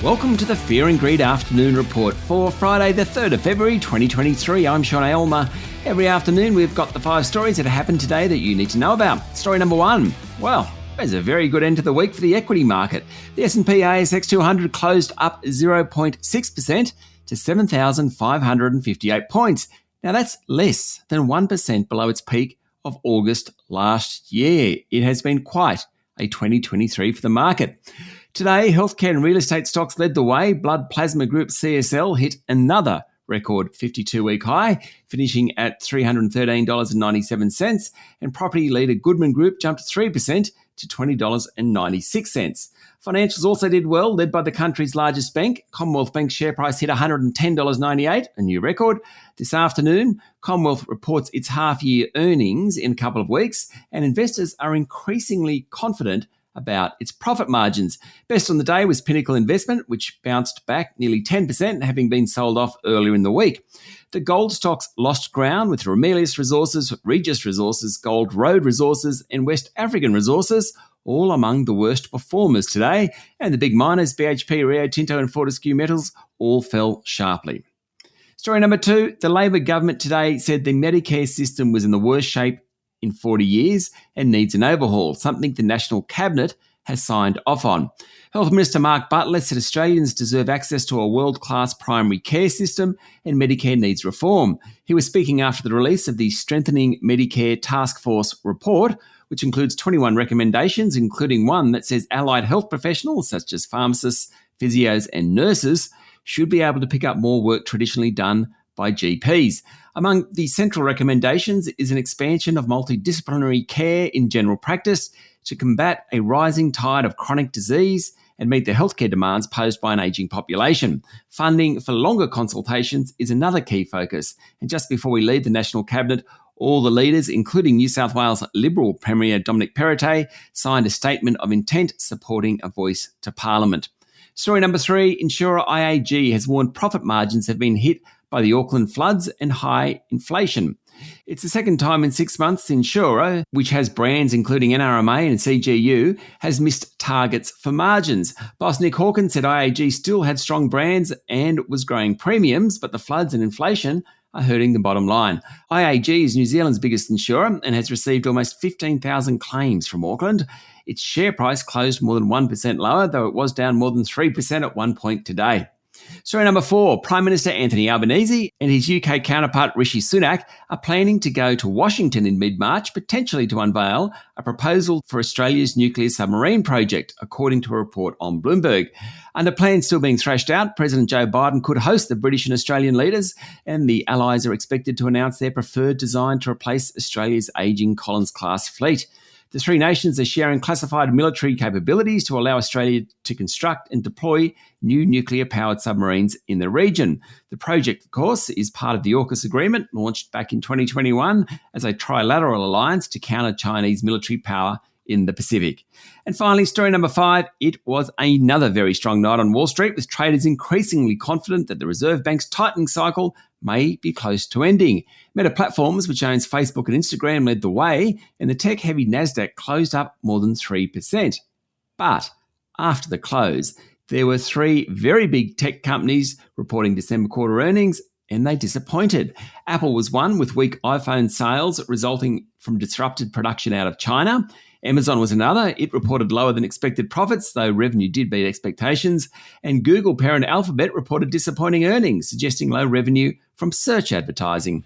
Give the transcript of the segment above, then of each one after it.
Welcome to the Fear and Greed Afternoon Report for Friday the 3rd of February 2023. I'm Sean Aylmer. Every afternoon we've got the 5 stories that happened today that you need to know about. Story number 1. Well, there's a very good end to the week for the equity market. The S&P ASX 200 closed up 0.6% to 7,558 points. Now that's less than 1% below its peak of August last year. It has been quite a 2023 for the market. Today, healthcare and real estate stocks led the way. Blood Plasma Group CSL hit another record 52-week high, finishing at $313.97, and property leader Goodman Group jumped 3% to $20.96. Financials also did well, led by the country's largest bank. Commonwealth Bank's share price hit $110.98, a new record. This afternoon, Commonwealth reports its half-year earnings in a couple of weeks, and investors are increasingly confident about its profit margins. Best on the day was Pinnacle Investment, which bounced back nearly 10%, having been sold off earlier in the week. The gold stocks lost ground with Ramelius Resources, Regis Resources, Gold Road Resources and West African Resources all among the worst performers today. And the big miners, BHP, Rio Tinto and Fortescue Metals, all fell sharply. Story number 2, the Labor government today said the Medicare system was in the worst shape in 40 years and needs an overhaul, something the National Cabinet has signed off on. Health Minister Mark Butler said Australians deserve access to a world-class primary care system and Medicare needs reform. He was speaking after the release of the Strengthening Medicare Task Force report, which includes 21 recommendations, including one that says allied health professionals such as pharmacists, physios and nurses should be able to pick up more work traditionally done by GPs. Among the central recommendations is an expansion of multidisciplinary care in general practice to combat a rising tide of chronic disease and meet the healthcare demands posed by an ageing population. Funding for longer consultations is another key focus. And just before we leave the National Cabinet, all the leaders, including New South Wales Liberal Premier Dominic Perrottet, signed a statement of intent supporting a voice to Parliament. Story number 3, insurer IAG has warned profit margins have been hit by the Auckland floods and high inflation. It's the second time in 6 months the insurer, which has brands including NRMA and CGU, has missed targets for margins. Boss Nick Hawkins said IAG still had strong brands and was growing premiums, but the floods and inflation are hurting the bottom line. IAG is New Zealand's biggest insurer and has received almost 15,000 claims from Auckland. Its share price closed more than 1% lower, though it was down more than 3% at one point today. Story number 4, Prime Minister Anthony Albanese and his UK counterpart Rishi Sunak are planning to go to Washington in mid-March, potentially to unveil a proposal for Australia's nuclear submarine project, according to a report on Bloomberg. Under plans still being thrashed out, President Joe Biden could host the British and Australian leaders, and the Allies are expected to announce their preferred design to replace Australia's ageing Collins-class fleet. The three nations are sharing classified military capabilities to allow Australia to construct and deploy new nuclear-powered submarines in the region. The project, of course, is part of the AUKUS agreement, launched back in 2021 as a trilateral alliance to counter Chinese military power in the Pacific. And finally, story number 5, it was another very strong night on Wall Street, with traders increasingly confident that the Reserve Bank's tightening cycle may be close to ending. Meta Platforms, which owns Facebook and Instagram, led the way, and the tech-heavy Nasdaq closed up more than 3%. But after the close, there were 3 very big tech companies reporting December quarter earnings, and they disappointed. Apple was one, with weak iPhone sales resulting from disrupted production out of China. Amazon was another. It reported lower than expected profits, though revenue did beat expectations. And Google parent Alphabet reported disappointing earnings, suggesting low revenue from search advertising.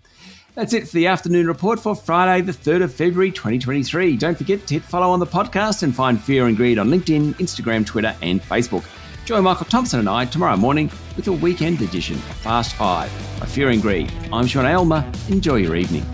That's it for the afternoon report for Friday, the 3rd of February 2023. Don't forget to hit follow on the podcast and find Fear and Greed on LinkedIn, Instagram, Twitter and Facebook. Join Michael Thompson and I tomorrow morning with a weekend edition of Fast 5 by Fear and Greed. I'm Sean Aylmer. Enjoy your evening.